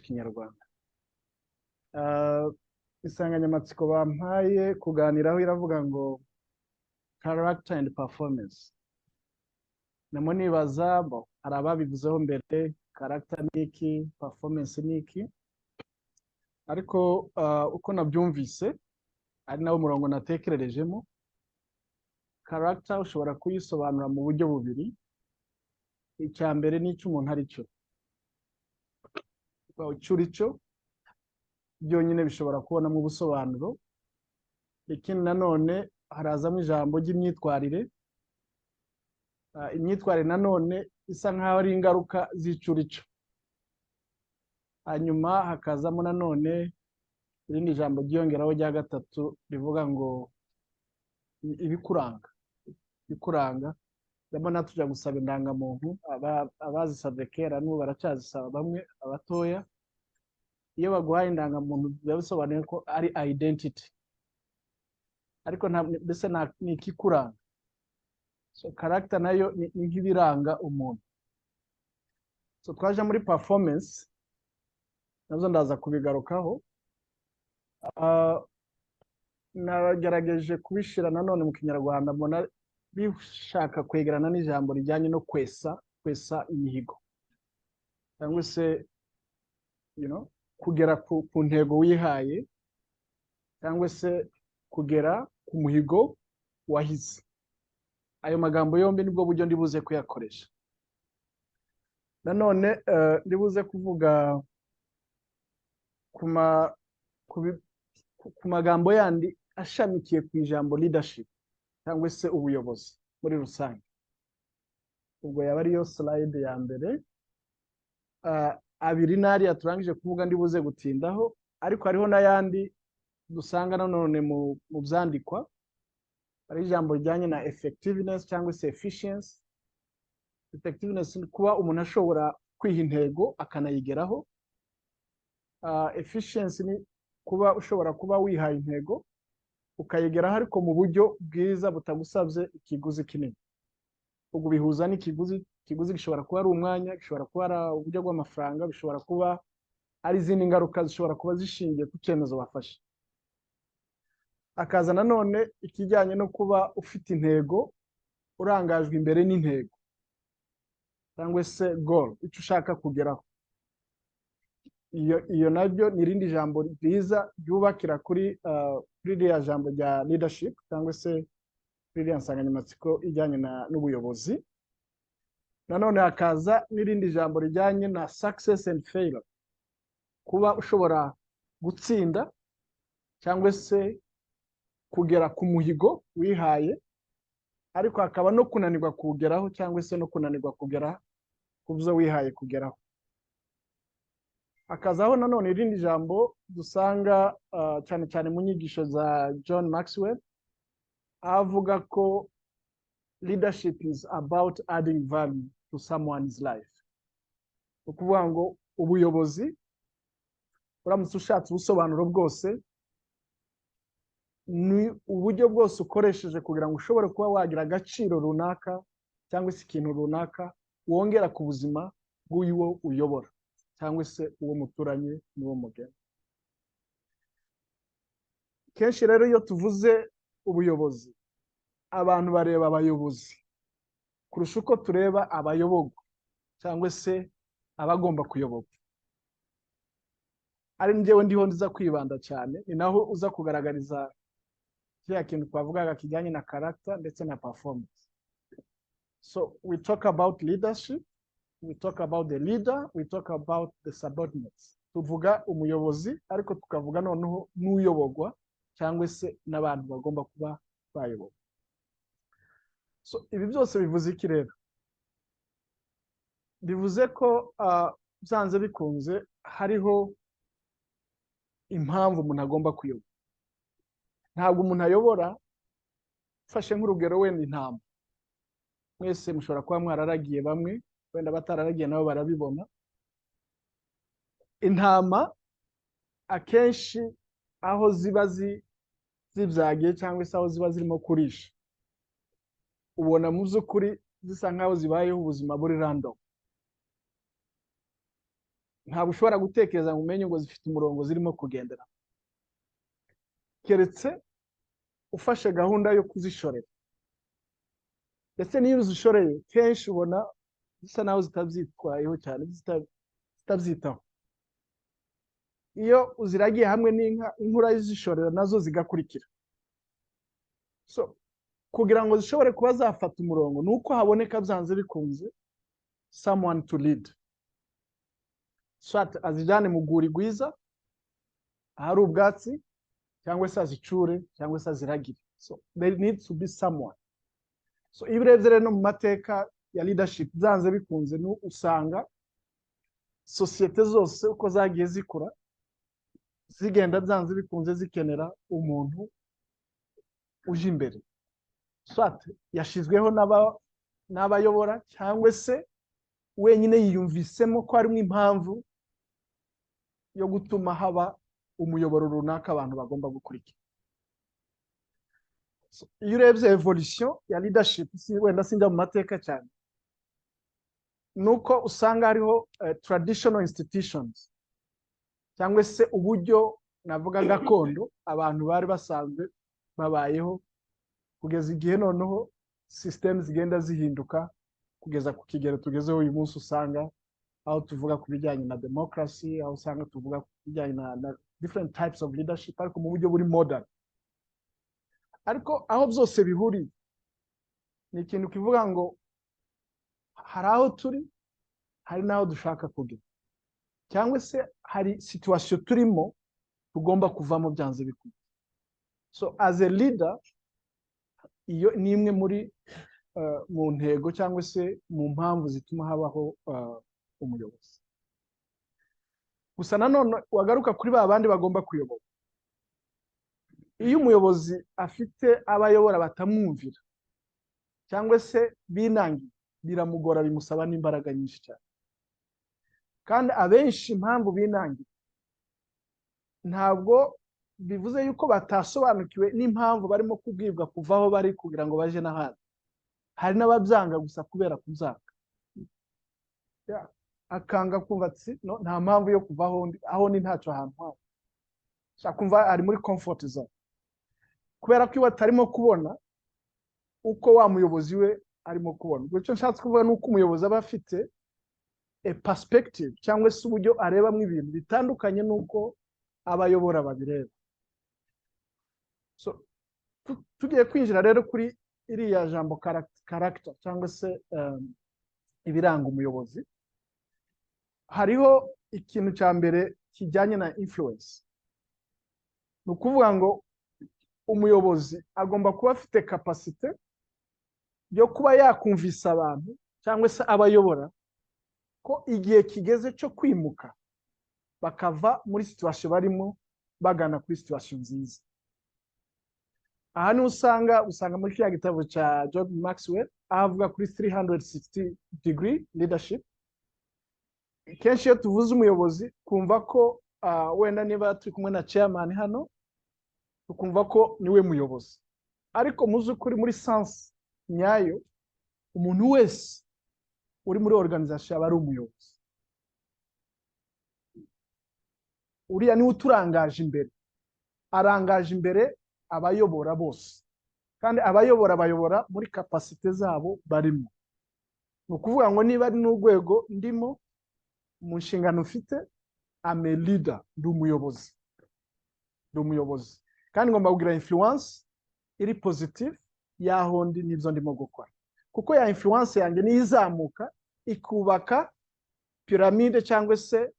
Kinyarwanda. Insanganyamatsiko bampaye kuganiraho iravuga ngo character and performance. Namo nibaza hari ababivuzeho mbere, character ni iki, performance ni iki, ariko uko nabyumvise ari nawo murongo natekererejemo. Character ushobora kuyisobanura mu buryo bubiri. Icya mbere ni icyo umuntu ari cyo, icyo cyo byonyine bishobora kubona mu busobanuro. Ikindi nanone harazamo ijambo ry'imyitwarire. Imyitwarire nanone isa nkaho ari ingaruka z'icyo. Hanyuma hakazamo nanone irindi jambo ryiyongeraho rya gatatu rivuga ngo ibikuranga. Ndabona tujya gusaba indangamuntu, abazisabye kera n'ubu baracyazisaba bamwe abatoya. Iyo baguhaye indangamuntu biba bisobanuye ko ari identity, ariko mbese ni ikikuranga. So character nayo ni nk'ibiranga umuntu. So twaje muri performance, nazo ndaza kubigarukaho. Nagerageje kubishira nanone mu Kinyarwanda, mbona bishaka kwegerana n'ijambo rijyanye no kwesa imihigo, cyangwa se kugera ku ntego wihaye, cyangwa se kugera ku muhigo wahize. Ayo magambo yombi nibwo buryo ndibuze kuyakoresha. Nanone ndibuze kuvuga ku magambo yandi ashamikiye ku ijambo leadership, cyangwa se ubuyobozi muri rusange. Ubwo yaba ariyo slide ya mbere. Abiri nariya turangije kuvuga ndibuze gutindaho, ariko hariho n'ayandi dusanga nanone mu byandikwa. Hari ijambo rijyanye na effectiveness cyangwa se efficiency. Effectiveness ni kuba umuntu ashobora kwiha intego akanayigeraho. Efficiency ni kuba ushobora kuba wihaye intego ukayigeraho ariko mu buryo bwiza butagusabye ikiguzi kinini. Ubwo bihuza n'ikiguzi gishobora kuba ari umwanya, gishobora kuba ari uburyo bw'amafaranga, bishobora kuba ari izindi ngaruka zishobora kuba zishingiye ku cyemezo bafashe. Akaza nanone ikijyanye no kuba ufite intego, urangajwe imbere n'intego, cyangwa se goal, icyo ushaka kugeraho. Iyo nabyo ni irindi jambo ryiza ryubakira kuri ririya jambo rya leadership, cyangwa se ririya nsanganyamatsiko ijyanye n'ubuyobozi. Nanone hakaza n'irindi jambo rijyanye na success and failure, kuba ushobora gutsinda cyangwa se kugera ku muhigo wihaye, ariko hakaba no kunanirwa kugeraho, cyangwa se no kunanirwa kugera ku byo wihaye kugeraho. Hakazaho nanone irindi jambo dusanga cyane cyane mu nyigisho za John Maxwell, avuga ko leadership is about adding value to someone's life. Ukuvuga ngo ubuyobozi, uramutse ushatse ubusobanuro bwose, ni uburyo bwose ukoresheje kugira ngo ushobore kuba wagira agaciro runaka, cyangwa se ikintu runaka wongera ku buzima bw'uwo uyobora, cyangwa se uwo muturanye n'uwo mugeni. Kenshi rero iyo tuvuze ubuyobozi, abantu bareba abayobozi kurusha uko tureba abayoborwa, cyangwa se abagomba kuyoborwa. Ari njyewe ndiho ndiza kwibanda cyane, ni naho uza kugaragariza kiriya kintu twavugaga kijyanye na character ndetse na performance. So we talk about leadership, we talk about the leader, we talk about the subordinates. Tuvuga umuyobozi, ariko tukavuga noneho n'uyoborwa, cyangwa se n'abantu bagomba kuba bayoborwa. So ibi byose bivuze iki rero? Bivuze ko byanze bikunze hariho impamvu umuntu agomba kuyobora. Ntabwo umuntu ayobora, fashe nk'urugero wenda intama. Mwese mushobora kuba mwararagiye, bamwe wenda batararagiye nabo barabibona. Intama akenshi aho ziba zibyagiye, cyangwa se aho ziba zirimo kurisha, ubona mu by'ukuri zisa nkaho zibayeho ubuzima buri random. ntabwo ushobora gutekereza ngo umenye ngo zifite umurongo zirimo kugendera, keretse ufashe gahunda yo kuzishorera. Ndetse n'iyo uzishoreye kenshi ubona zisa naho zitabyitwayeho cyane, zitabyitaho. Iyo uziragiye hamwe n'inka, inkura zishorera nazo zigakurikira. So kugira ngo zishobore kuba zafata umurongo nuko haboneka byanze bikunze someone to lead. Swat azijane mu guri gwiza ahari ubwatsi, cyangwa se azicure, cyangwa se aziragire. So there needs to be someone. So ibirebye rero mu mateka ya leadership byanze bikunze no usanga societe zose uko zagiye zikura zigenda byanze bikunze zikenera umuntu uje imbere. Swat yashizweho n'abayobora, cyangwa se wenyine yiyumvisemo ko harimo impamvu yo gutuma haba umuyoboro runaka abantu bagomba gukurikira. Iyo urebye evolution ya leadership, wenda sinjya mu mateka cyane, nuko usanga hariho traditional institutions, cyangwa se uburyo navuga gakondo abantu bari basanzwe babayeho, kugeza igihe noneho system zigenda zihinduka kugeza ku kigero tugezeho uyu munsi. Usanga aho tuvuga ku bijyanye na democracy, aho usanga tuvuga ku bijyanye na different types of leadership, ariko mu buryo buri modern. Ariko aho byose bihuriye ni ikintu kivuga ngo hari aho turi, hari n'aho dushaka kugera, cyangwa se hari situation turimo tugomba kuvamo byanze bikunze. So as a leader, iyo ni imwe muri mu ntego cyangwa se mu mpamvu zituma habaho umuyobozi. Gusa nanone wagaruka kuri ba bandi bagomba kuyobora. Iyo umuyobozi afite abayobora batamwumvira, cyangwa se binangiye, biramugora, bimusaba n'imbaraga nyinshi cyane. Kandi abenshi impamvu binangiye ntabwo bivuze yuko batasobanukiwe n'impamvu barimo kubwirwa kuvaho bari kugira ngo baje n'ahandi. Hari n'ababyanga gusa kubera kubyanga, akanga kumva ati no, nta mpamvu yo kuvaho, aho ni ntacyo ahantu hawe, shaka kumva ari muri comfort zone, kubera ko iwe atarimo kubona uko wa muyobozi we arimo kubona. Ubwo icyo nshatse kuvuga nuko umuyobozi aba afite a perspective, cyangwa se uburyo arebamo ibintu bitandukanye nuko abayobora babireba. So tugiye kwinjira rero kuri iriya jambo character, cyangwa se ibiranga umuyobozi, hariho ikintu cya mbere kijyanye na influence. Ni ukuvuga ngo umuyobozi agomba kuba afite capacity yo kuba yakumvisa abantu, cyangwa se abayobora, ko igihe kigeze cyo kwimuka bakava muri situation barimo bagana kuri situation nziza. Aha ni usanga muri cya gitabo cya John Maxwell avuga kuri 360 degree leadership. Kenshi iyo tuvuze umuyobozi kumva ko wenda niba turi kumwe na chairman hano tukumva ko niwe muyobozi, ariko muzukuri muri sense nyayo umuntu wese uri muri organization aba ari umuyobozi. Uriya ni uturangaje imbere, arangaje imbere abayobora bose, kandi abayobora bayobora muri capacity zabo barimo. Ni ukuvuga ngo niba ari n'urwego ndimo mu nshingano ufite, I'm a leader, ndi umuyobozi, kandi ngomba kugira influence iri positive yaho ndi n'ibyo ndimo gukora, kuko ya influence yanjye ni izamuka ikubaka pyramide, cyangwa se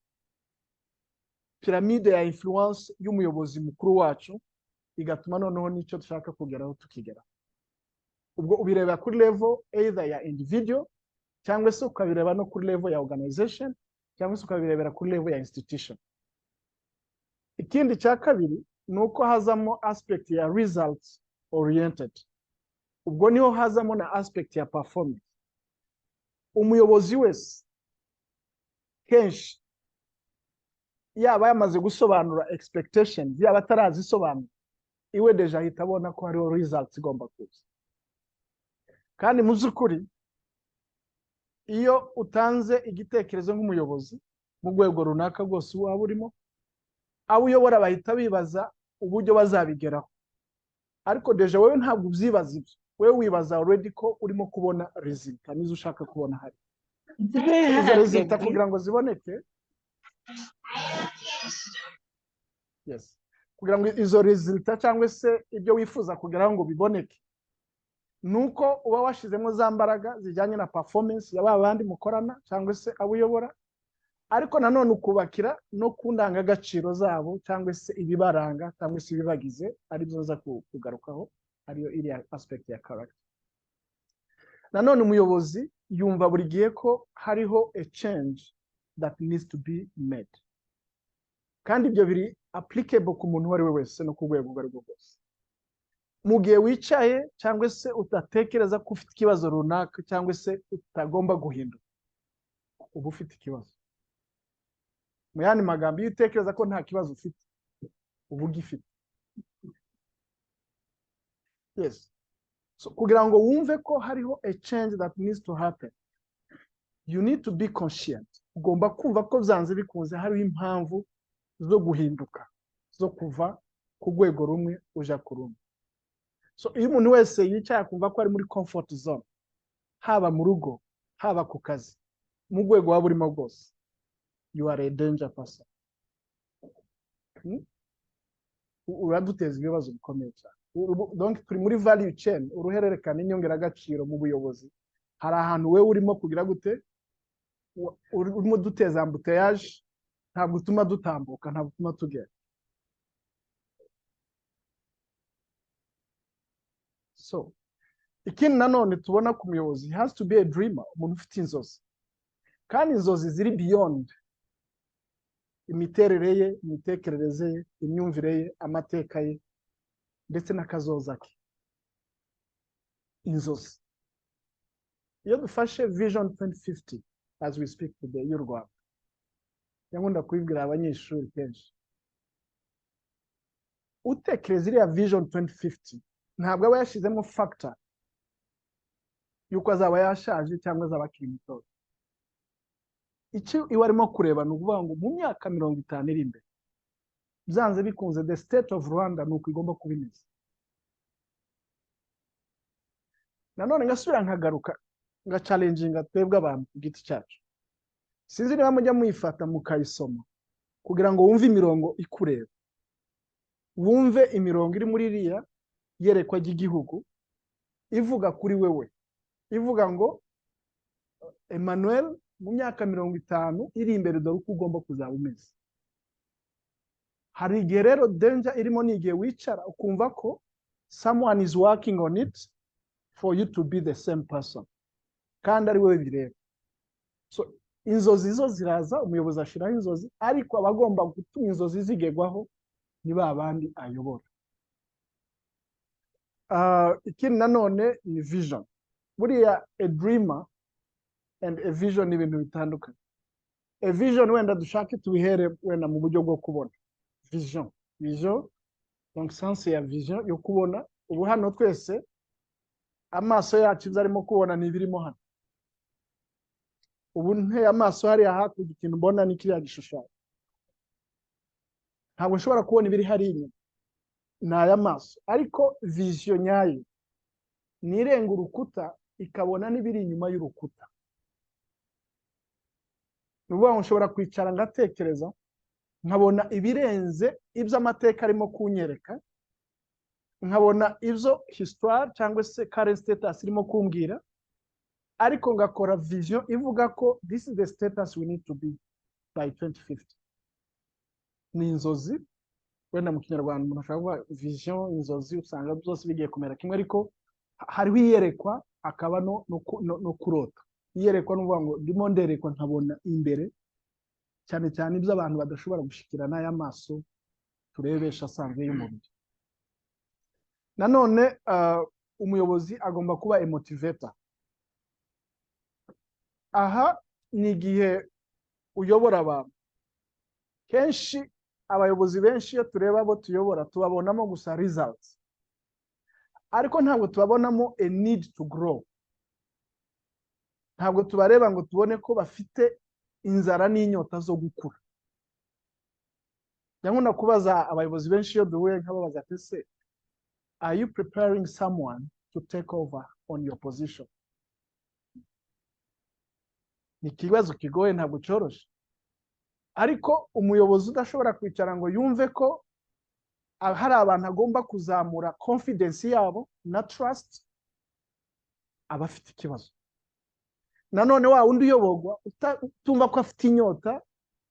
pyramide ya influence y'umuyobozi mukuru wacu, igatuma noneho n'icyo dushaka kugeraho tukigeraho. Ubwo ubireba kuri level either ya individual, cyangwa se ukabireba no kuri level ya organization, cyangwa se ukabirebera kuri level ya institution. Ikindi cya kabiri ni uko hazamo aspect ya results oriented. Ubwo niho hazamo na aspect ya performance. Umuyobozi wese kenshi yaba yamaze gusobanura expectations, yaba atarazisobanura, iwe deja ahita abona ko hariho results igomba kuza. Kandi mu by'ukuri iyo utanze igitekerezo nk'umuyobozi mu rwego runaka rwose waba urimo, abo uyobora bahita bibaza uburyo bazabigeraho, ariko deja wowe ntabwo ubyibaza ibyo, wowe wibaza already ko urimo kubona resulta nizo ushaka kubona hari. Izo resulta kugira ngo ziboneke, yes, kugira ngo izo resulta cyangwa se ibyo wifuza kugeraho ngo biboneke, nuko uba washizemo za mbaraga zijyanye na performance ya bandi mukorana cyangwa se abo uyobora, ariko nanone ukubakira no ku ndangagaciro zabo cyangwa se ibibaranga cyangwa se ibibagize, ari byo za kugarukaho, ariyo iriya aspect ya character. Nanone umuyobozi yumva buri gihe ko hariho a change that needs to be made, kandi ibyo biri applicable ku muntu uwo ari we wese no ku rwego rwo rwose. Mu gihe wicaye cyangwa se utatekereza ko ufite ikibazo runaka cyangwa se utagomba guhinduka, uba ufite ikibazo. Mu yandi magambo, iyo utekereza ko nta kibazo ufite, uba ugifite. Yes. So kugira ngo wumve ko hariho a change that needs to happen, you need to be conscient. Ugomba kumva ko byanze bikunze hariho impamvu zo guhinduka, zo kuva ku rwego rumwe uja ku rundi. So iyo umuntu wese yicaye akumva ko ari muri comfort zone, haba mu rugo, haba ku kazi, mu rwego waba urimo rwose, you are a danger person. Uraduteza ibibazo bikomeye cyane. Donc turi muri value chain, uruhererekane inyongeragaciro mu buyobozi. Hari ahantu wewe urimo kugira gute, urimo duteza embouteillage, ntabwo utuma dutambuka, ntabwo utuma tugera. So ikindi nanone tubona ku muyobozi, he has to be a dreamer, umuntu ufite inzozi, kandi inzozi ziri beyond imiterere ye, imitekerereze ye, imyumvire ye, amateka ye ndetse n'akazoza ke. Inzozi. Iyo dufashe vision 2050 as we speak today y'u Rwanda, nkunda kubibwira abanyeshuri kenshi, utekereza iriya vision 2050 ntabwo aba yashizemo factor yuko azaba yashaje cyangwa azaba akiri muto. Icyo iwe arimo kureba ni ukuvuga ngo mu myaka 50 iri imbere, byanze bikunze the state of Rwanda nuko igomba kuba imeze. Nanone ngasubira nkagaruka nga challenginga twebwe abantu ku giti cyacu. Sinzi niba mujya muyifata mukayisoma kugira ngo wumve imirongo ikureba, wumve imirongo iri muri iriya yerekwa ry'igihugu ivuga kuri wewe, ivuga ngo Emmanuel mu myaka 50 iri imbere dore uko ugomba kuzaba umeze. Hari igihe rero danger irimo ni igihe wicara ukumva ko someone is working on it for you to be the same person, kandi ari wewe bireba. So inzozi zo ziraza, umuyobozi ashiraho inzozi, ariko abagomba gutuma inzozi zigegwaho ni babandi ayobora. Ikindi nanone ni vision. Buriya a dreamer and a vision ni ibintu bitandukanye. A vision wenda dushake tubihere wenda mu buryo bwo kubona. Vision, donc sense ya vision yo kubona. Ubu hano twese amaso yacu izarimo kubona ni birimo hano. Ubu nteye amaso hari hakurya, ikintu mbona ni kiriya gishushanyo. Ntabwo nshobora kubona ibiri hari inyuma, ni aya maso, ariko vision nyayo ni irenga urukuta ikabona n'ibiri inyuma y'urukuta. Nubuvuga ngo nshobora kwicara ngatekereza nkabona ibirenze ibyo amateka arimo kunyereka, nkabona ibyo histoire cyangwa se current status irimo kumbwira, ariko ngakora vision ivuga ko this is the status we need to be by 2050. Ni inzozi wenda mu Kinyarwanda umuntu ashaka kuvuga vision, inzozi usanga byose bigiye kumera kimwe, ariko hariho iyerekwa akaba no kurota. Iyerekwa n'uvuga ngo ndimo nderekwa nkabona imbere cyane cyane ibyo abantu badashobora gushikira n'aya maso turebesha asanzwe y'umubiri. Nanone umuyobozi agomba kuba emotivator. Aha ni igihe uyobora abantu. Kenshi abayobozi benshi iyo tureba abo tuyobora tubabonamo gusa results, ariko ntabwo tubabonamo a need to grow. Ntabwo tubareba ngo tubone ko bafite inzara n'inyota zo gukura. Ndakunda kubaza abayobozi benshi iyo duhuye nkababaza ati se, are you preparing someone to take over on your position? Ni ikibazo kigoye, ntabwo cyoroshye, ariko umuyobozi udashobora kwicara ngo yumve ko hari abantu agomba kuzamura confidence yabo na trust, aba afite ikibazo. Nanone wa undi uyobogwa utumva ko afite inyota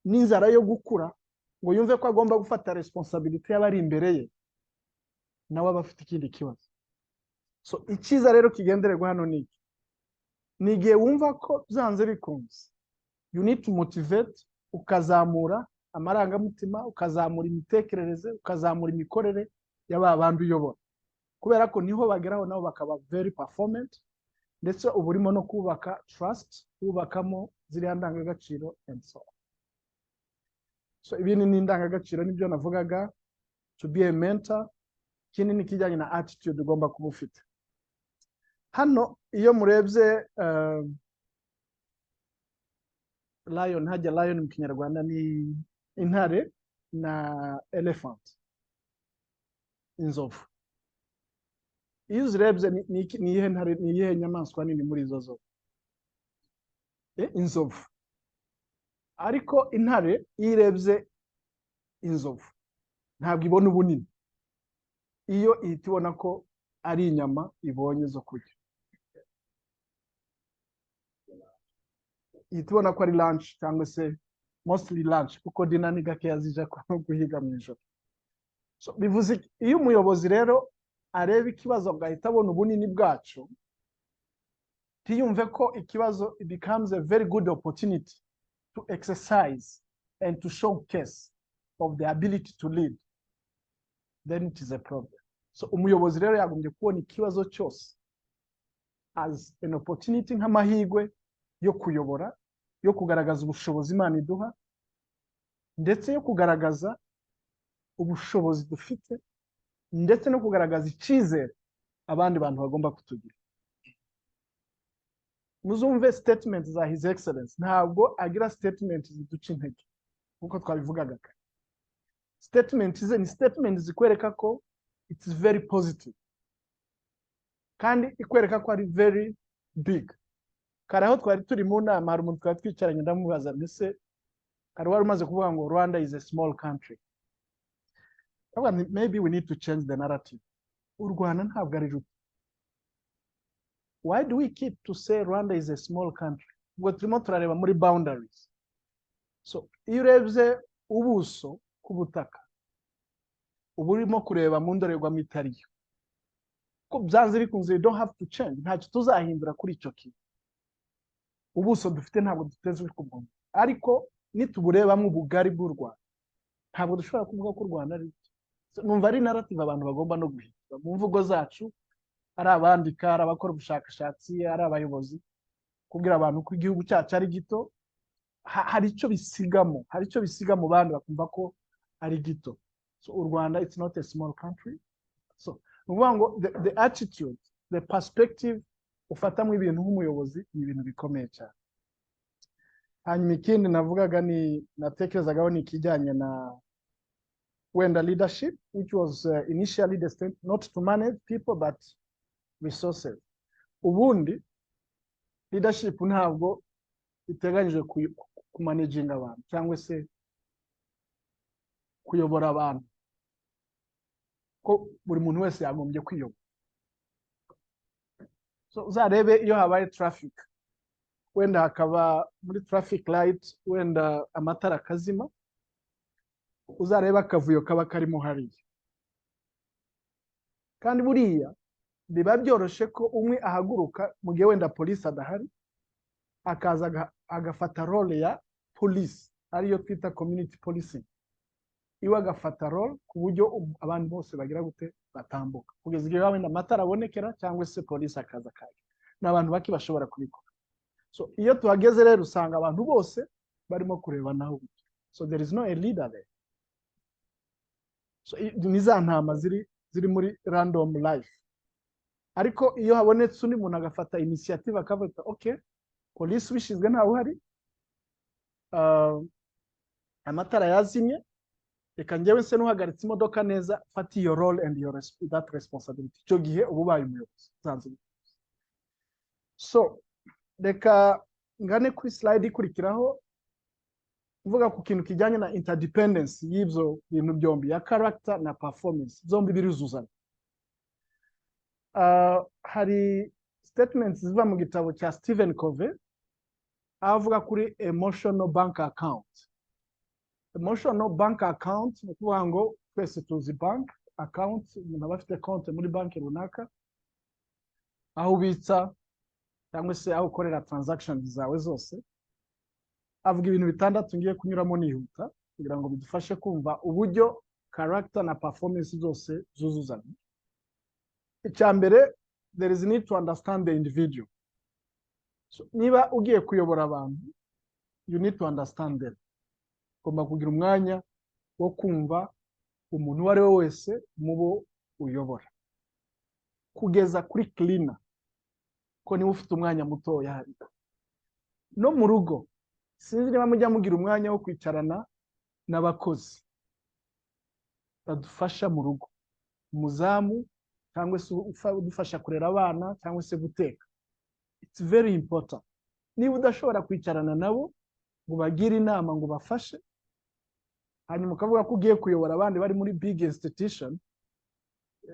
n'inzara yo gukura ngo yumve ko agomba gufata responsibility y'abari imbere ye, nawe aba afite ikindi kibazo. So icyiza rero kigendererwa hano ni iki: ni igihe wumva ko byanze bikunze you need to motivate, ukazamura amarangamutima, ukazamura imitekerereze, ukazamura imikorere y'aba bantu uyobora, kubera ko niho bageraho nabo bakaba very performant, ndetse uba urimo no kubaka trust, kubakamo ziriya ndangagaciro and so on. So ibindi ni indangagaciro nibyo navugaga, to be a mentor. Ikindi ni kijyanye na attitude ugomba kuba ufite. Hano iyo murebye lion, hajya lion mu Kinyarwanda ni intare na elephant, inzovu. Iyo uzirebye ni iyihe ntare, ni iyihe nyamaswa nini muri izo zo? Inzovu. Ariko intare iyo irebye inzovu ntabwo ibona ubunini, iyo ihita ibona ko ari inyama ibonye zo kurya, ihita ibona ko ari lunch, cyangwa se mostly lunch, kuko dina ni gakeya zija guhiga mu ijoro. So bivuze iyo umuyobozi rero areba ikibazo agahita abona ubunini bwacu, tiyumve ko ikibazo it becomes a very good opportunity to exercise and to showcase of the ability to lead, then it is a problem. So umuyobozi rero yagombye kubona ikibazo cyose as an opportunity, nk'amahirwe yo kuyobora, yo kugaragaza ubushobozi Imana iduha, ndetse yo kugaragaza ubushobozi dufite, ndetse no kugaragaza icyizere abandi bantu bagomba kutugira. Muzumve statement za His Excellence, ntabwo agira statement ziduca intege nkuko twabivugaga kare. Statement ze ni statement zikwereka ko it's very positive, kandi ikwereka ko ari very big. Kare aho twari turi mu nama, hari umuntu twari twicaranye ndamubaza, mbese hari wari umaze kuvuga ngo Rwanda is a small country. Maybe we need to change the narrative. U Rwanda ntabwo ari ruto. Why do we keep to say Rwanda is a small country? Ubwo turimo turareba muri boundaries. So iyo urebye ubuso ku butaka, uba urimo kureba mu ndorerwamo itariyo. Ko byanze bikunze, you don't have to change, ntacyo tuzahindura kuri icyo kintu. Ubuso dufite ntabwo duteze kubona, ariko nituburebamo ubugari bw'u Rwanda, ntabwo dushobora kuvuga ko u Rwanda ari ruto. Numva ari narrative abantu bagomba no guhindura mu mvugo zacu, ari abandika, ari abakora ubushakashatsi, ari abayobozi, kubwira abantu ko igihugu cyacu ari gito, hari icyo bisigamo, hari icyo bisiga mu bandi bakumva ko ari gito. So u Rwanda, it's not a small country. So nuvuga ngo the attitude, the perspective ufatamwe ibintu nk'umuyobozi ni ibintu bikomeye cyane. Hanyuma ikindi navugaga natekerezagaho ni ikijyanye na Rwanda leadership, which was initially destined not to manage people but resources. Ubundi leadership ntabwo iteganyije ku managing abantu cyangwa se kuyobora abantu, ko buri muntu wese yagombye kwiyobora. So uzarebe iyo habaye traffic, wenda hakaba muri traffic light, wenda amatara kazima, uzareba akavuyo kaba karimo hariya, kandi buriya biba byoroshe ko umwe ahaguruka mu gihe wenda polisi adahari, akaza agafata role ya police, ariyo twita community policing. Iwe agafata role ku buryo abantu bose bagira gute batambuka, kugeza igihe wenda amatara abonekera cyangwa se polisi akaza kaje, n'abantu baki bashobora kubikora. So iyo tuhageze rero usanga abantu bose barimo kureba naho. So there is no a leader there. So ni za ntama ziri muri random life. Ariko iyo habonetse undi muntu agafata initiative akavuga okay, polisi ubishinzwe ntawe uhari, amatara yazimye, reka njyewe se n'uhagaritse imodoka neza, fata iyo role and that responsibility. Icyo gihe uba ubaye umuyobozi zanze. So reka ngane kuri slide ikurikiraho uvuga ku kintu kijyanye na interdependence y'ibyo bintu byombi, ya character na performance, zombi biruzuzanya. Hari statements ziva mu gitabo cya Stephen Covey avuga kuri emotional bank account. Emotional bank account ni ukuvuga ngo twese tuzi bank account, umuntu aba afite konti muri banki runaka aho ubitsa cyangwa se aho ukorera transactions zawe zose. Avuga ibintu bitandatu ngiye kunyuramo nihuta kugira ngo bidufashe kumva uburyo character na performance zose zuzuzanya. Icya mbere, there is need to understand the individual. So, niba ugiye kuyobora abantu, you need to understand them. Ugomba kugira umwanya wo kumva umuntu uwo ari we wese mubo uyobora, kugeza kuri cleaner, ko niba ufite umwanya mutoya hari. No mu rugo, sinzi niba mujya mugira umwanya wo kwicarana n'abakozi badufasha mu rugo, umuzamu cyangwa se udufasha kurera abana cyangwa se guteka. It's very important. Niba udashobora kwicarana nabo ngo bagire inama ngo bafashe, hanyuma ukavuga ko ugiye kuyobora abandi bari muri big institution,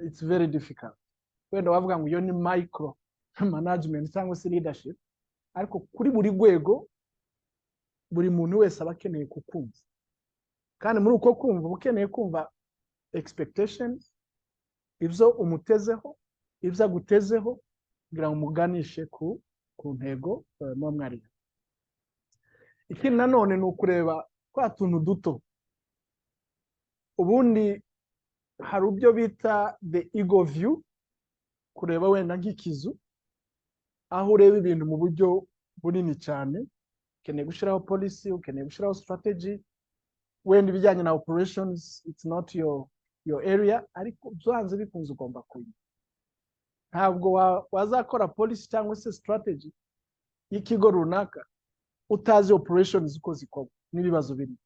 it's very difficult. Wenda wavuga ngo iyo ni micro management cyangwa se leadership, ariko kuri buri rwego buri muntu wese aba akeneye kukumva, kandi muri uko kumva uba ukeneye kumva expectations, ibyo umutezeho, ibyo agutezeho, kugira ngo umuganishe ku ntego no mwari. Ikindi nanone ni ukureba kwa tuntu duto. Ubundi hari ubyo bita the ego view, kureba wenda nk'ikizu, aho ureba ibintu mu buryo bunini cyane, ukeneye gushyiraho policy, ukeneye gushyiraho strategy, wenda ibijyanye na operations, it's not your area, ariko byanze bikunze ugomba kuyiga. Ntabwo wazakora policy cyangwa se strategy y'ikigo runaka utazi operations uko zikorwa n'ibibazo biri,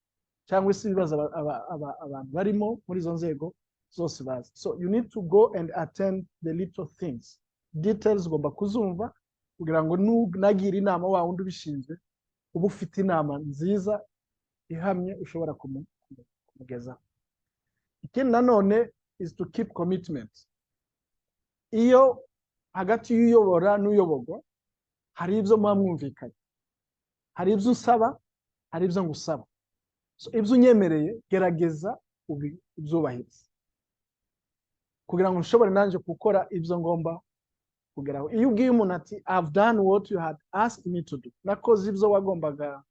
cyangwa se ibibazo abantu barimo muri izo nzego zose bazi. So you need to go and attend the little things, details ugomba kuzumva kugira ngo nunagira inama wa wundi ubishinzwe uba ufite inama nziza ihamye ushobora kumugezaho. Ikindi nanone is to keep commitment. Iyo hagati y'uyobora n'uyoborwa hari ibyo muba mwumvikanye, hari ibyo usaba, hari ibyo ngusaba. So ibyo unyemereye gerageza ubyubahirize kugira ngo ushobore nanjye gukora ibyo ngomba kugeraho. Iyo ubwiye umuntu ati I've done what you had asked me to do, nakoze ibyo wagombaga,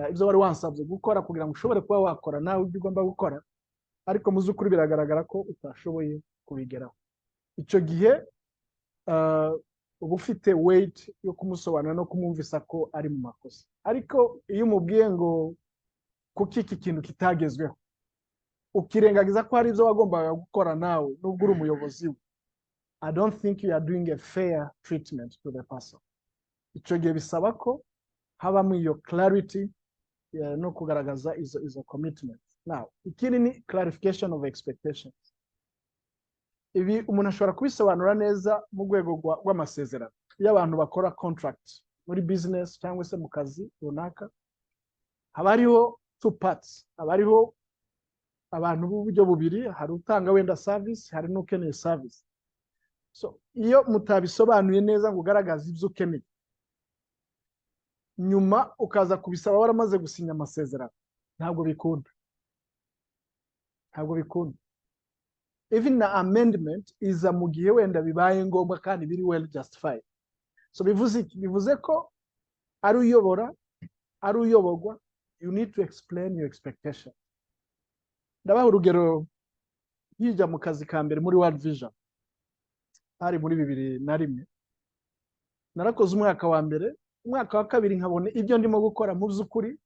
ibyo wari wansabye gukora kugira ngo ushobore kuba wakora nawe ibyo ugomba gukora, ariko mu by'ukuri biragaragara ko utashoboye kubigeraho. Icyo gihe uba ufite weight yo kumusobanura no kumwumvisa ko ari mu makosa. Ariko iyo umubwiye ngo kuki iki kintu kitagezweho, ukirengagiza ko hari ibyo wagombaga gukora nawe nubwo uri umuyobozi we, I don't think you are doing a fair treatment to the person. Icyo gihe bisaba ko habamo iyo clarity no kugaragaza izo commitment. Now, ikindi ni clarification of expectations. Ibi umuntu ashobora kubisobanura neza mu rwego rw'amasezerano. Iyo abantu bakora contract muri business cyangwa se mu kazi runaka, haba hariho two parts, haba hariho abantu b'uburyo bubiri, hari utanga wenda service, hari n'ukeneye service. So iyo mutabisobanuye neza ngo ugaragaze ibyo ukeneye, nyuma ukaza kubisaba waramaze gusinya amasezerano, ntabwo bikunda. Even na amendment iza mu gihe wenda bibaye ngombwa kandi biri well justified. So bivuze ko ari uyobora, ari uyoborwa, you need to explain your expectation. Ndabaha urugero hijya mu kazi ka mbere muri World Vision, hari muri 2001. Narakoze umwaka wa mbere, umwaka wa kabiri nkabone ibyo ndimo gukora mu by'ukuri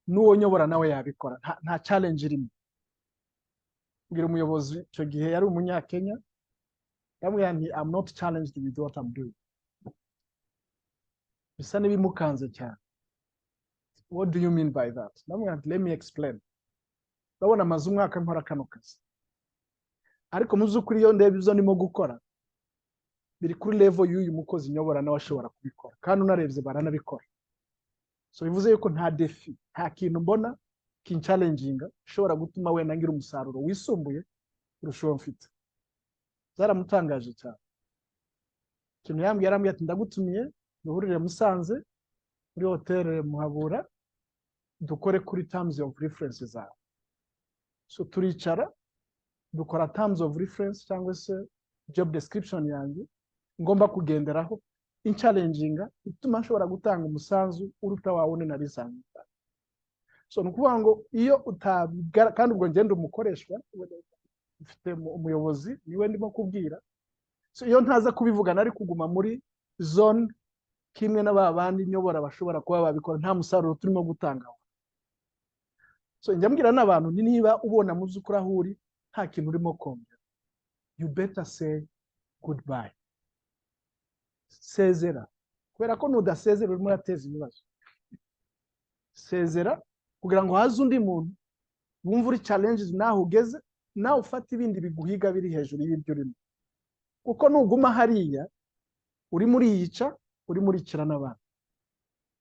n'uwo nyobora nawe yabikora, nta challenge irimo. Ngira umuyobozi icyo gihe yari umunyakenya, yamubwiye nti I'm not challenged with what I'm doing. Bisa n'ibimukanze cyane. what do you mean by that? Let me explain. Ndabona amaze umwaka nkora kano kazi, ariko mu by'ukuri iyo ndeba ibyo ndimo gukora biri kuri level y'uyu mukozi nyobora nawe ashobora kubikora, kandi unarebye baranabikora. So bivuze yuko nta defi, nta kintu mbona kinchallenginga ushobora gutuma wenda ngira umusaruro wisumbuye kurusha uwo mfite. Zaramutangaje cyane. Ikintu yarambwiye ati ndagutumiye duhurire Musanze muri hotel Muhabura dukore kuri terms of reference zawe. So turicara dukora terms of reference cyangwa se job description yanjye ngomba kugenderaho inchallenginga ituma nshobora gutanga umusanzu uruta wawe narisanzwe. So nukuvuga ngo iyo utabigara, kandi ubwo ngende umukoreshwa ufite umuyobozi niwe ndimo kubwira. So iyo ntaza kubivugana ari kuguma muri zone kimwe n'ababandi nyobora bashobora kuba babikora, nta musaruro turimo gutanga. So njya mbwira n'abantu niba ubona mu by'ukuri aho uri nta kintu urimo kongera, you better say goodbye. Sezera, kubera ko nudasezera urimo urateza ibibazo. Sezera kugira ngo haze undi muntu wumva uri challenges naho ugeze, nawe ufata ibindi biguhiga biri hejuru y'ibyo urimo. Kuko nuguma hariya uri muri yica, uri muri kira n'abantu.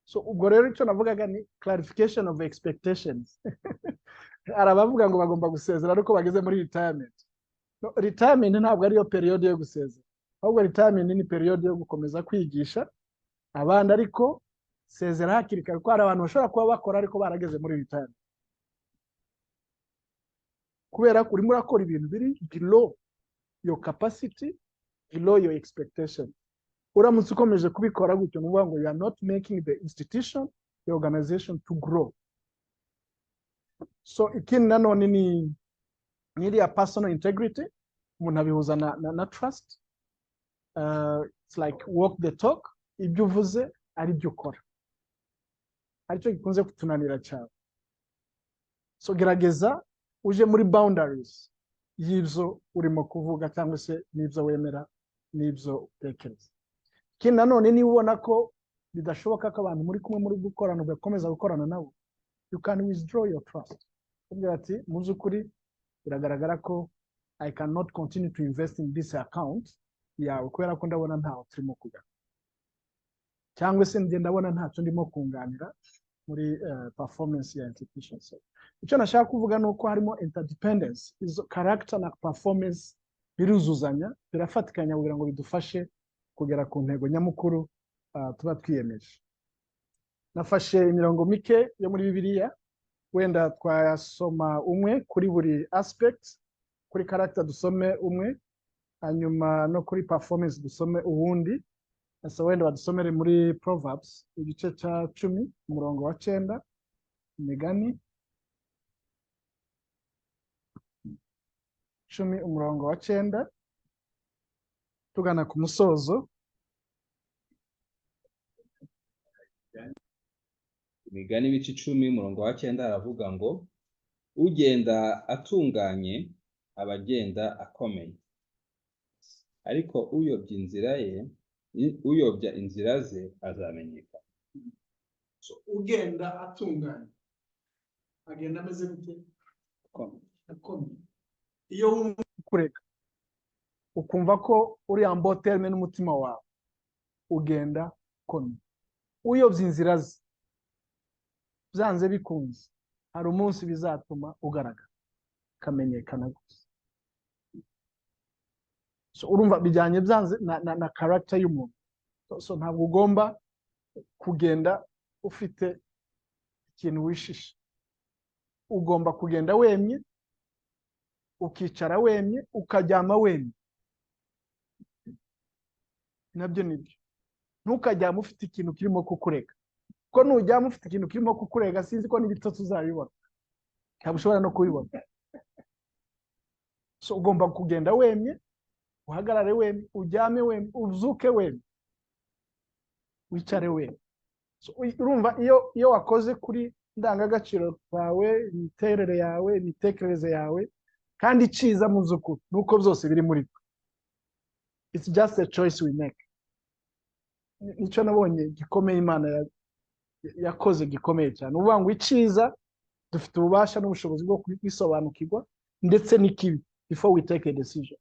So ubwo rero icyo navugaga ni clarification of expectations. Arabavuga ngo bagomba gusezera ariko bageze muri retirement. No, retirement ntabwo ariyo period yo gusezera, ahubwo retirement ni period yo gukomeza kwigisha abandi, ariko sezera hakiri kare ko hari abantu bashobora kuba bakora ariko barageze muri retirement, kubera ko urimo urakora ibintu biri below your capacity, below your expectation. Uramutse ukomeje kubikora gutyo nuvuga ngo you are not making the institution, the organization to grow. So ikindi nanone ni iriya personal integrity, umuntu abihuza na trust. It's like walk the talk, ibyo uvuze ari byo ukora, aricyo gikunze kutunanira cyane. So gerageza uje muri boundaries y'ibyo urimo kuvuga cyangwa se n'ibyo wemera n'ibyo utekereza. Ikindi nanone niba ubona ko bidashoboka ko abantu muri kumwe muri gukorana ugakomeza gukorana nabo, you can withdraw your trust. Kugira ati mu by'ukuri biragaragara ko I cannot continue to invest in this account yawe kubera ko ndabona ntaho turimo kugana, cyangwa se ndabona ntacyo ndimo kunganira muri performance ya institution. So icyo nashaka kuvuga ni uko harimo interdependence, izo character na performance biruzuzanya, birafatikanya kugira ngo bidufashe kugera ku ntego nyamukuru tuba twiyemeje. Nafashe imirongo mike yo muri Bibiliya, wenda twayasoma umwe kuri buri aspect. Kuri character dusome umwe, hanyuma no kuri performance dusome uwundi. Asa wenda badusomere muri Proverbs igice cya 10 umurongo wa 9, Imigani 10 umurongo wa 9 tugana ku musozo. Imigani ibice 10 umurongo wa 9 aravuga ngo ugenda atunganye abagenda akomeye, ariko uyobya inzira ze azamenyekana. So ugenda atunganye agenda ameze gute? Akomeye. Iyo kureka ukumva ko uri amboterme n'umutima wawe, ugenda komeye. Uyobya inzira ze byanze bikunze hari umunsi bizatuma ugaragara kamenyekana gusa. So urumva bijyanye byanze na character y'umuntu. So ntabwo ugomba kugenda ufite ikintu wishisha, ugomba kugenda wemye, ukicara wemye, ukajyama wemye. Nabyo nibyo, ntukajyama ufite ikintu kirimo kukureka, ko nujyama ufite ikintu kirimo kukurega sinzi ko n'ibitotsi uzabibona, ntabwo ushobora no kubibona. So ugomba kugenda wemye, uhagarare wemye, ujyame wemye, uzuke wemye, wicare wemye. So urumva iyo wakoze kuri ndangagaciro kwawe, imiterere yawe, imitekerereze yawe, kandi iciza mu zukuru nuko byose biri muri twe. It's just a choice we make. Nicyo nabonye gikomeye Imana yakoze gikomeye cyane. Uvuga ngo iciza dufite ububasha n'ubushobozi bwo kwisobanukirwa ndetse n'ikibi before we take a decision.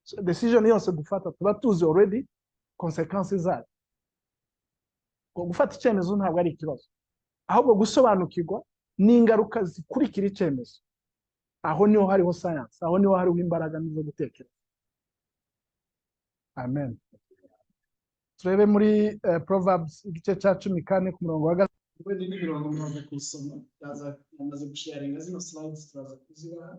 So decision yose dufata tuba tuzi already consequences zayo. Gufata icyemezo ntabwo ari ikibazo, ahubwo gusobanukirwa n'ingaruka zikurikira icyemezo. Aho niho hariho science, aho niho hariho imbaraga zo gutekereza. Amen. Turebe muri Proverbs igice cya 14 ku murongo wa 3. Wenda ni mirongo mumaze kusoma, maze gusharinga zino slides turaza kuzibaha.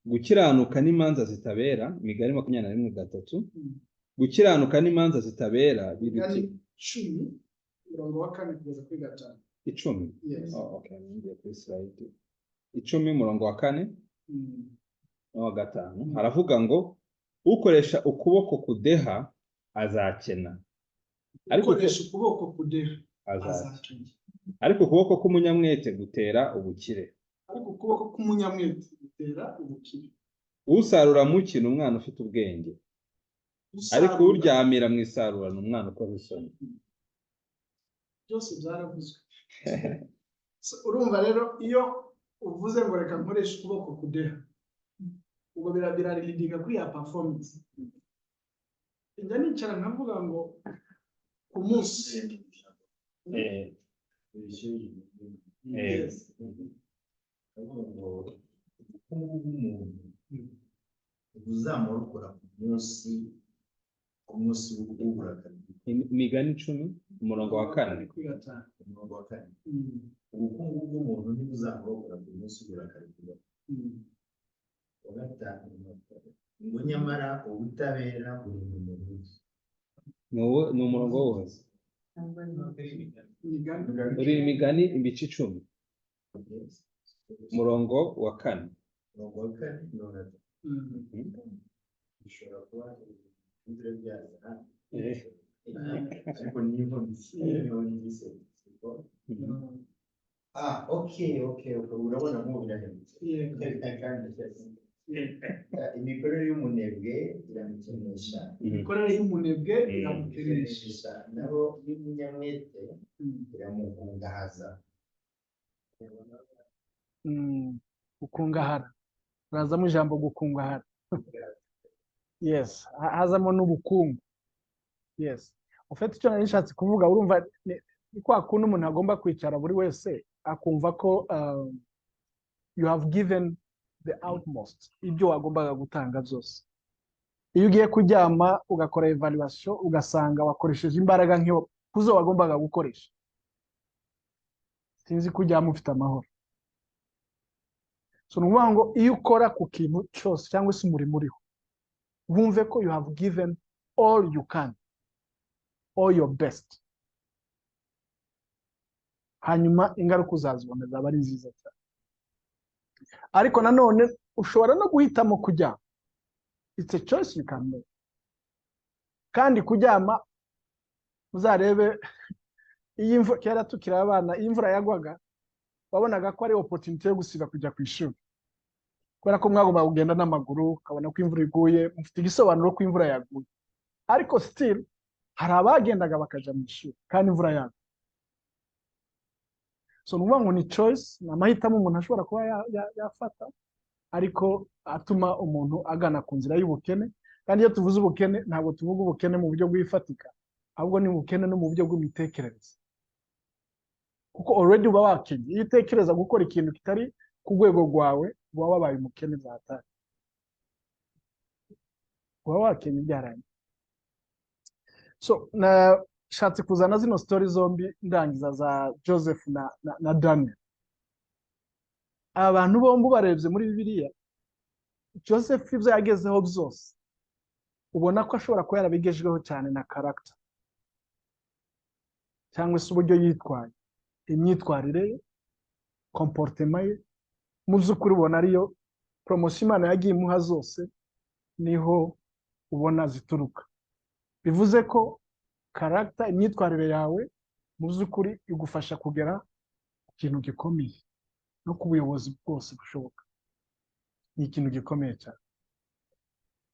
Gukiranuka n'imanza zitabera, Imigani 21:3. Gukiranuka n'imanza zitabera Imigani 10 murongo wa 4 kugeza kuri 5. 10. Yes. Oh, okay, ngiye kuri slide 10 murongo wa 4 wa 5. Haravuga ngo ukoresha ukuboko kudeha azakena, ariko ukoresha ukuboko kudeha azakena, ariko ukuboko k'umunyamwete gutera ubukire. Ariko ukuboko k'umunyamwete gutera ubukire. Usarura mu kintu umwana ufite ubwenge, ariko uryamira mu isarura n'umwana ukoze isoni. Byose byaravuzwe. Urumva rero iyo uvuze ngo reka nkoresha ukuboko kudeha, ubwo birarindinga kuri ya performance. Njya nicara nkavuga ngo ku munsi uzamura ukora ku munsi w'uburakari. Imigani 10 umurongo wa 4. Ubukungu bw'umuntu ntibuzamura ukora ku munsi w'uburakari. Ngo nyamara ubutabera buri mu muntu. Ni umurongo wose. Uri Imigani ibice 10 umurongo wa 4. Umurongo wa 4 bishobora kuba inzira byaza ariko niho ndise. Okay, urabona mu birahemutse. Imikorere y'umunebwe iramukenesha. Imikorere y'umunebwe iramukenesha. Naho y'umunyamwete iramukungahaza. Gukungahara. Razamo ijambo gukungahara. Yes, hazamo n'ubukungu. Yes. Ufite icyo narishatse kuvuga, urumva ni kwa kuntu umuntu agomba kwicara buri wese akumva ko you have given the outmost, ibyo wagombaga gutanga byose. Iyo ugiye kuryama ugakora evaluation ugasanga wakoresheje imbaraga nk'iyo kuzo wagombaga gukoresha, sinzi kuryama ufite amahoro. So nuvuga ngo iyo ukora ku kintu cyose cyangwa se umurimo uriho, wumve ko you have given all you can, all your best. Hanyuma ingaruka uzazibona zaba ari nziza cyane. Ariko nanone ushobora no guhitamo kuryama. It's a choice you can make. Kandi kuryama uzarebe iyi mvura kera tukira abana, imvura yagwaga wabonaga ko ari opportunity yo gusiba kujya ku ishuri. Kubera ko mwagomba kugenda n'amaguru, ukabona ko imvura iguye, mufite igisobanuro ko imvura yaguye. Ariko still hari abagendaga bakaja mu ishuri kandi imvura yaguye. So nuvuga ngo ni choice, amahitamo umuntu ashobora kuba yafata, ariko atuma umuntu agana ku nzira y'ubukene. Kandi iyo tuvuze ubukene ntabwo tuvuga ubukene mu buryo bw'ifatika, ahubwo ni ubukene no mu buryo bw'imitekerereze. Kuko already uba wakenye. Iyo utekereza gukora ikintu kitari ku rwego rwawe, uba wabaye umukene zatari. Uba wakenye byaranye. So nashatse kuzana zino story zombi ndangiza za Joseph na Daniel. Abantu bombi barebye muri Bibiliya, Joseph ibyo yagezeho byose ubona ko ashobora kuba yarabigejweho cyane na character, cyangwa se uburyo yitwaye, imyitwarire ye, comportement ye. Mu by'ukuri ubona ariyo promotion Imana yagiye imuha zose niho ubona zituruka. Bivuze ko character, imyitwarire yawe mu by'ukuri igufasha kugera ku kintu gikomeye no ku buyobozi bwose bushoboka. Ni ikintu gikomeye cyane.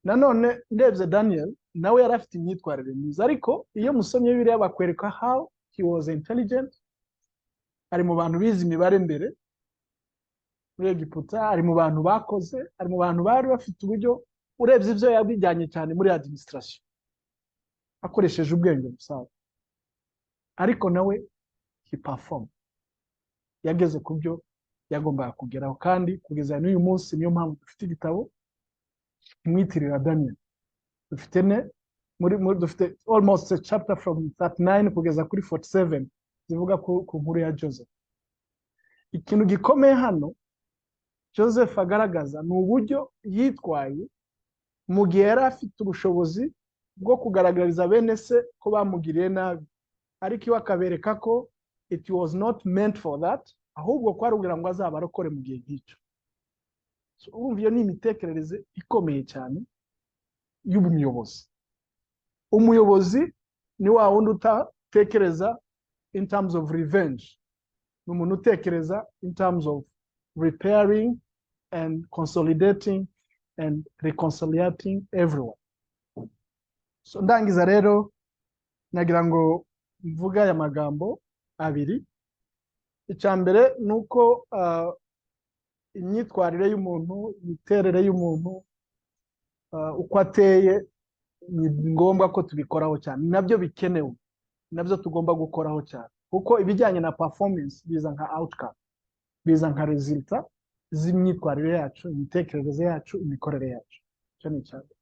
Nanone ndebye Daniel nawe yari afite imyitwarire myiza, ariko iyo musomye Bibiliya bakwereka how he was intelligent, ari mu bantu bize imibare mbere muri Egiputa, ari mu bantu bakoze, ari mu bantu bari bafite uburyo urebye ibyo yabijyanye cyane muri administration akoresheje ubwenge busaza, ariko nawe he perform, yageze ku byo yagombaga kugeraho, kandi kugeza n'uyu munsi niyo mpamvu dufite igitabo kimwitirira Daniel. Dufite almost a chapter from 39 kugeza kuri 47 zivuga ku nkuru ya Joseph. Ikintu gikomeye hano Joseph agaragaza ni uburyo yitwaye mu gihe yari afite ubushobozi bwo kugaragariza bene se ko bamugiriye nabi, ariko iwe akabereka ko it was not meant for that, ahubwo ko ari kugira ngo azabarokore mu gihe nk'icyo. Urumva iyo ni imitekerereze ikomeye cyane y'umuyobozi. Umuyobozi ni wa wundi utatekereza in terms of revenge, ni umuntu utekereza in terms of repairing and consolidating and reconciliating everyone. So ndangiza rero nagira ngo mvuga aya magambo abiri. Icya mbere ni uko imyitwarire y'umuntu, imiterere y'umuntu, uko ateye, ni ngombwa ko tubikoraho cyane, nabyo bikenewe, nabyo tugomba gukoraho cyane, kuko ibijyanye na performance biza nka outcome, biza nka resulta z'imyitwarire yacu, imitekerereze yacu, imikorere yacu. Icyo ni icya mbere.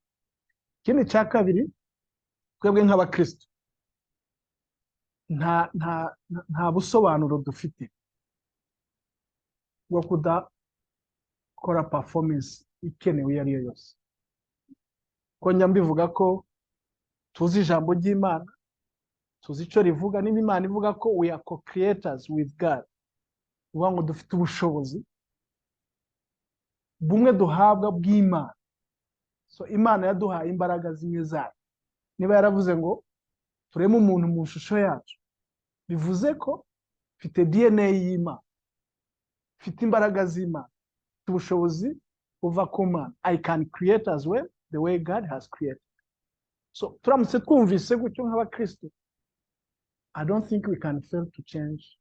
Ikindi cya kabiri, twebwe nk'abakristo nta busobanuro dufite bwo kudakora performance ikenewe iyo ari yo yose. Ko njya mbivuga ko tuzi ijambo ry'Imana, tuzi icyo rivuga, niba Imana ivuga ko we are co-creators with God, uvuga ngo dufite ubushobozi bumwe duhabwa bw'Imana. So Imana yaduhaye imbaraga zimwe zayo. Niba yaravuze ngo tureme umuntu mu shusho yacu, bivuze ko mfite DNA y'Imana, mfite imbaraga z'Imana, mfite ubushobozi buva ku Mana. I can create as well the way God has created. So turamutse twumvise gutyo nk'abakristo, I don't think we can fail to change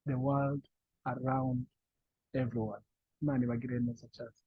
the world around everyone. Imana ibagire neza cyane.